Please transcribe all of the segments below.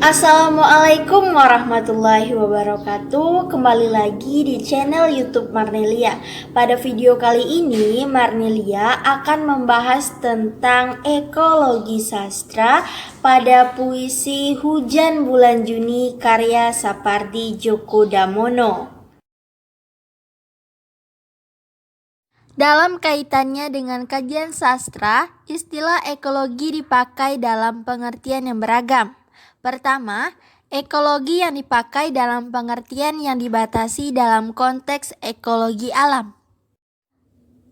Assalamualaikum warahmatullahi wabarakatuh. Kembali lagi di channel YouTube Marnelia. Pada video kali ini Marnelia akan membahas tentang ekologi sastra pada puisi Hujan Bulan Juni karya Sapardi Djoko Damono. Dalam kaitannya dengan kajian sastra, istilah ekologi dipakai dalam pengertian yang beragam. Pertama, ekologi yang dipakai dalam pengertian yang dibatasi dalam konteks ekologi alam.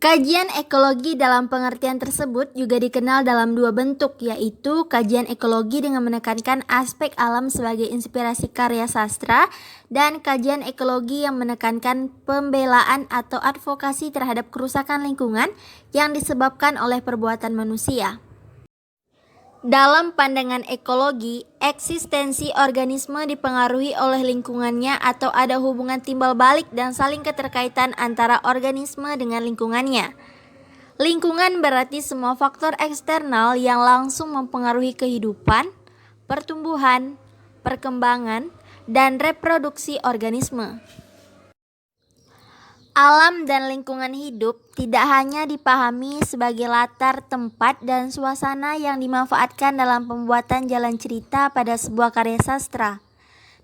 Kajian ekologi dalam pengertian tersebut juga dikenal dalam dua bentuk, yaitu kajian ekologi dengan menekankan aspek alam sebagai inspirasi karya sastra dan kajian ekologi yang menekankan pembelaan atau advokasi terhadap kerusakan lingkungan yang disebabkan oleh perbuatan manusia. Dalam pandangan ekologi, eksistensi organisme dipengaruhi oleh lingkungannya atau ada hubungan timbal balik dan saling keterkaitan antara organisme dengan lingkungannya. Lingkungan berarti semua faktor eksternal yang langsung mempengaruhi kehidupan, pertumbuhan, perkembangan, dan reproduksi organisme. Alam dan lingkungan hidup tidak hanya dipahami sebagai latar tempat dan suasana yang dimanfaatkan dalam pembuatan jalan cerita pada sebuah karya sastra,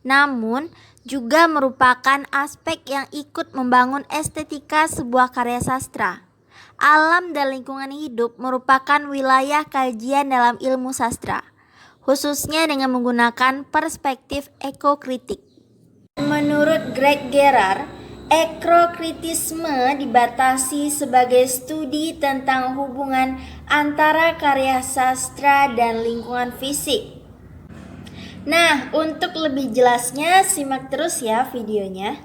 namun juga merupakan aspek yang ikut membangun estetika sebuah karya sastra. Alam dan lingkungan hidup merupakan wilayah kajian dalam ilmu sastra, khususnya dengan menggunakan perspektif ekokritik. Menurut Greg Gerard, ekokritisme dibatasi sebagai studi tentang hubungan antara karya sastra dan lingkungan fisik. Nah, untuk lebih jelasnya simak terus ya videonya.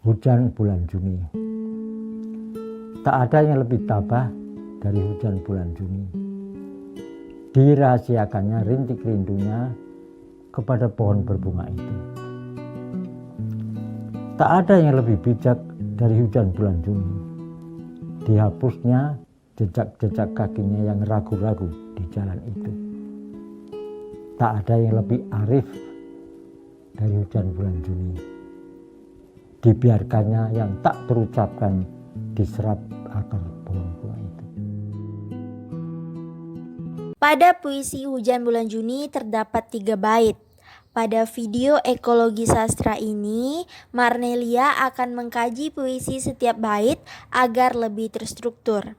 Hujan bulan Juni. Tak ada yang lebih tabah dari hujan bulan Juni. Dirahasiakannya rintik rindunya kepada pohon berbunga itu. Tak ada yang lebih bijak dari hujan bulan Juni. Dihapusnya jejak-jejak kakinya yang ragu-ragu di jalan itu. Tak ada yang lebih arif dari hujan bulan Juni. Dibiarkannya yang tak terucapkan diserap akar pohon bunga itu. Pada puisi Hujan Bulan Juni terdapat 3 bait. Pada video ekologi sastra ini, Marnelia akan mengkaji puisi setiap bait agar lebih terstruktur.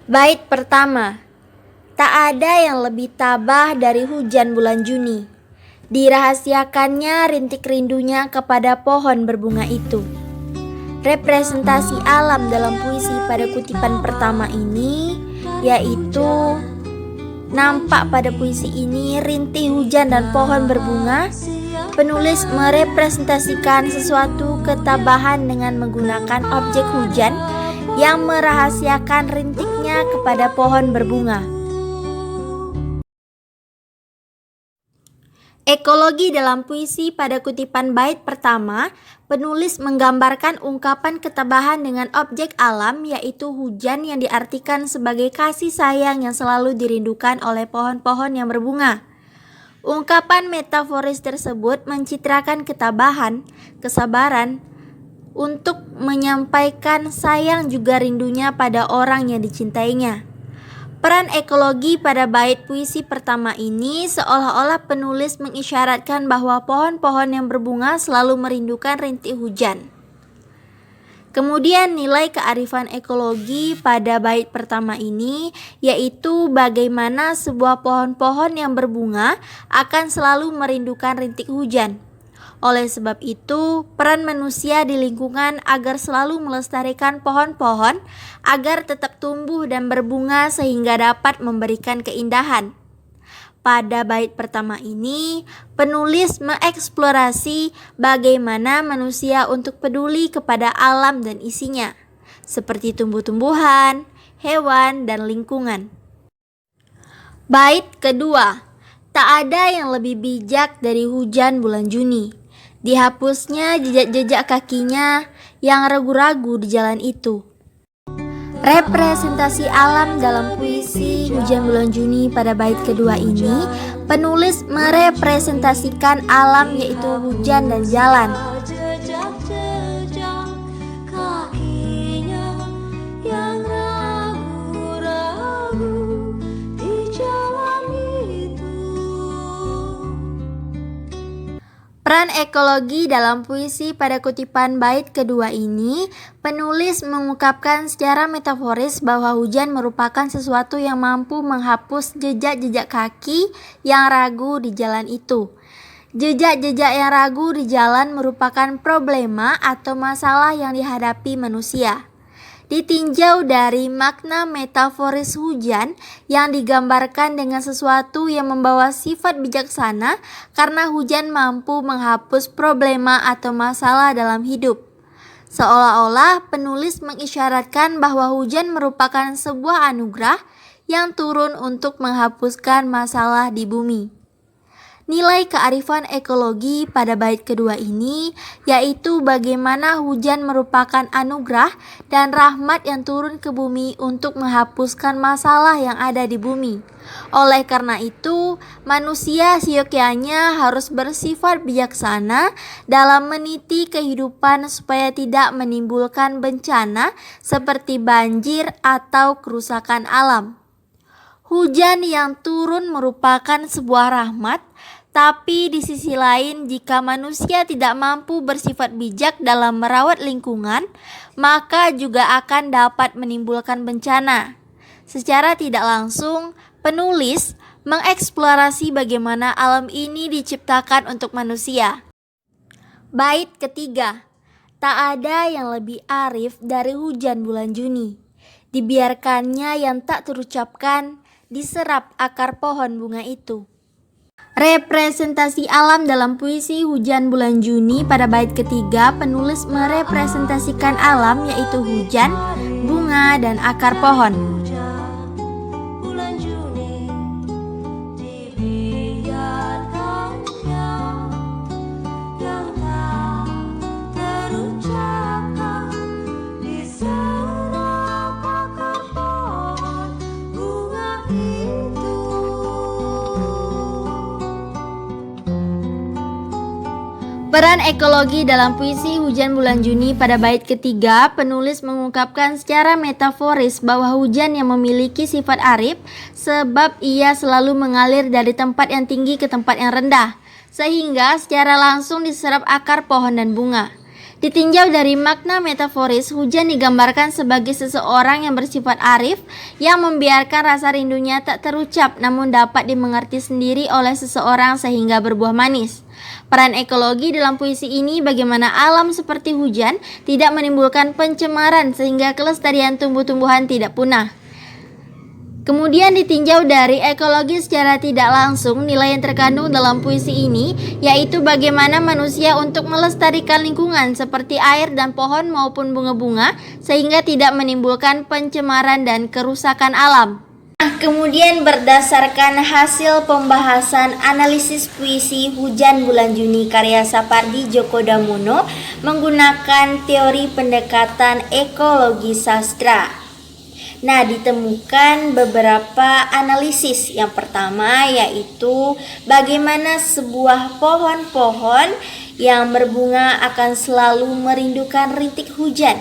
Bait pertama, tak ada yang lebih tabah dari hujan bulan Juni. Dirahasiakannya rintik rindunya kepada pohon berbunga itu. Representasi alam dalam puisi pada kutipan pertama ini yaitu nampak pada puisi ini rintih hujan dan pohon berbunga. Penulis merepresentasikan sesuatu ketabahan dengan menggunakan objek hujan yang merahasiakan rintiknya kepada pohon berbunga. Ekologi dalam puisi pada kutipan bait pertama, penulis menggambarkan ungkapan ketabahan dengan objek alam yaitu hujan yang diartikan sebagai kasih sayang yang selalu dirindukan oleh pohon-pohon yang berbunga. Ungkapan metaforis tersebut mencitrakan ketabahan, kesabaran untuk menyampaikan sayang juga rindunya pada orang yang dicintainya. Peran ekologi pada bait puisi pertama ini seolah-olah penulis mengisyaratkan bahwa pohon-pohon yang berbunga selalu merindukan rintik hujan. Kemudian nilai kearifan ekologi pada bait pertama ini yaitu bagaimana sebuah pohon-pohon yang berbunga akan selalu merindukan rintik hujan. Oleh sebab itu, peran manusia di lingkungan agar selalu melestarikan pohon-pohon agar tetap tumbuh dan berbunga sehingga dapat memberikan keindahan. Pada bait pertama ini, penulis mengeksplorasi bagaimana manusia untuk peduli kepada alam dan isinya, seperti tumbuh-tumbuhan, hewan, dan lingkungan. Bait kedua, tak ada yang lebih bijak dari hujan bulan Juni. Dihapusnya jejak-jejak kakinya yang ragu-ragu di jalan itu. Representasi alam dalam puisi Hujan Bulan Juni pada bait kedua ini, penulis merepresentasikan alam yaitu hujan dan jalan. Jejak-jejak kakinya yang ragu-ragu di jalan itu. Peran ekologi dalam puisi pada kutipan bait kedua ini, penulis mengungkapkan secara metaforis bahwa hujan merupakan sesuatu yang mampu menghapus jejak-jejak kaki yang ragu di jalan itu. Jejak-jejak yang ragu di jalan merupakan problema atau masalah yang dihadapi manusia. Ditinjau dari makna metaforis hujan yang digambarkan dengan sesuatu yang membawa sifat bijaksana karena hujan mampu menghapus problema atau masalah dalam hidup. Seolah-olah penulis mengisyaratkan bahwa hujan merupakan sebuah anugerah yang turun untuk menghapuskan masalah di bumi. Nilai kearifan ekologi pada bait kedua ini yaitu bagaimana hujan merupakan anugerah dan rahmat yang turun ke bumi untuk menghapuskan masalah yang ada di bumi. Oleh karena itu, manusia seyogyanya harus bersifat bijaksana dalam meniti kehidupan supaya tidak menimbulkan bencana seperti banjir atau kerusakan alam. Hujan yang turun merupakan sebuah rahmat, tapi di sisi lain jika manusia tidak mampu bersifat bijak dalam merawat lingkungan, maka juga akan dapat menimbulkan bencana. Secara tidak langsung, penulis mengeksplorasi bagaimana alam ini diciptakan untuk manusia. Bait ketiga, tak ada yang lebih arif dari hujan bulan Juni. Dibiarkannya yang tak terucapkan, diserap akar pohon bunga itu. Representasi alam dalam puisi Hujan Bulan Juni pada bait ketiga, penulis merepresentasikan alam yaitu hujan, bunga, dan akar pohon. Bulan Juni dibiarkannya yang tak terucapkan, diserap akar pohon bunga itu. Peran ekologi dalam puisi Hujan Bulan Juni pada bait ketiga, penulis mengungkapkan secara metaforis bahwa hujan yang memiliki sifat arif sebab ia selalu mengalir dari tempat yang tinggi ke tempat yang rendah, sehingga secara langsung diserap akar pohon dan bunga. Ditinjau dari makna metaforis, hujan digambarkan sebagai seseorang yang bersifat arif yang membiarkan rasa rindunya tak terucap namun dapat dimengerti sendiri oleh seseorang sehingga berbuah manis. Peran ekologi dalam puisi ini bagaimana alam seperti hujan tidak menimbulkan pencemaran sehingga kelestarian tumbuh-tumbuhan tidak punah. Kemudian ditinjau dari ekologi secara tidak langsung, nilai yang terkandung dalam puisi ini yaitu bagaimana manusia untuk melestarikan lingkungan seperti air dan pohon maupun bunga-bunga sehingga tidak menimbulkan pencemaran dan kerusakan alam. Kemudian berdasarkan hasil pembahasan analisis puisi Hujan Bulan Juni karya Sapardi Djoko Damono menggunakan teori pendekatan ekologi sastra. Nah, ditemukan beberapa analisis. Yang pertama yaitu bagaimana sebuah pohon-pohon yang berbunga akan selalu merindukan rintik hujan.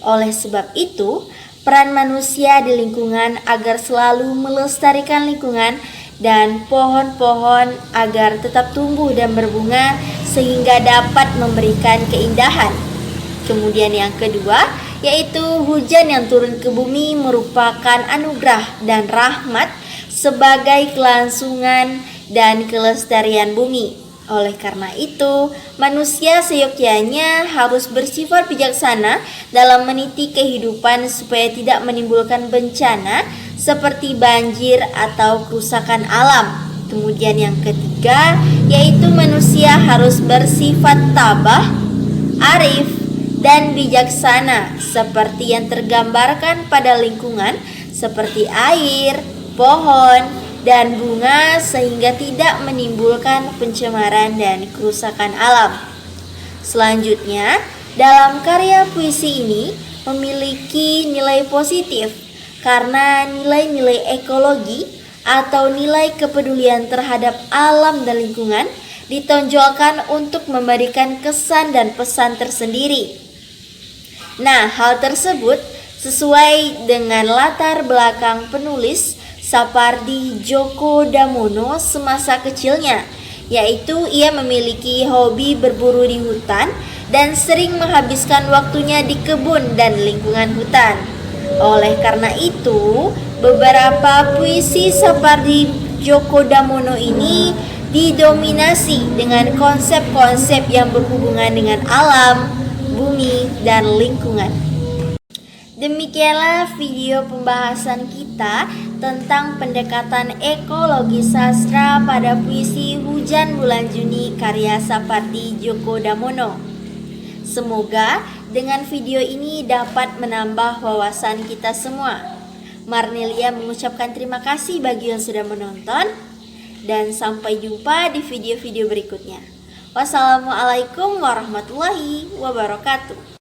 Oleh sebab itu, peran manusia di lingkungan agar selalu melestarikan lingkungan dan pohon-pohon agar tetap tumbuh dan berbunga sehingga dapat memberikan keindahan. Kemudian yang kedua yaitu hujan yang turun ke bumi merupakan anugerah dan rahmat sebagai kelangsungan dan kelestarian bumi. Oleh karena itu, manusia seyogyanya harus bersifat bijaksana dalam meniti kehidupan supaya tidak menimbulkan bencana seperti banjir atau kerusakan alam. Kemudian yang ketiga, yaitu manusia harus bersifat tabah, arif, dan bijaksana seperti yang tergambarkan pada lingkungan seperti air, pohon, dan bunga sehingga tidak menimbulkan pencemaran dan kerusakan alam. Selanjutnya, dalam karya puisi ini, memiliki nilai positif karena nilai-nilai ekologi atau nilai kepedulian terhadap alam dan lingkungan ditonjolkan untuk memberikan kesan dan pesan tersendiri. Nah, hal tersebut sesuai dengan latar belakang penulis Sapardi Djoko Damono semasa kecilnya, yaitu ia memiliki hobi berburu di hutan dan sering menghabiskan waktunya di kebun dan lingkungan hutan. Oleh karena itu, beberapa puisi Sapardi Djoko Damono ini didominasi dengan konsep-konsep yang berhubungan dengan alam, bumi, dan lingkungan. Demikianlah video pembahasan kita tentang pendekatan ekologi sastra pada puisi Hujan Bulan Juni karya Sapardi Djoko Damono. Semoga dengan video ini dapat menambah wawasan kita semua. Marnelia mengucapkan terima kasih bagi yang sudah menonton dan sampai jumpa di video-video berikutnya. Wassalamualaikum warahmatullahi wabarakatuh.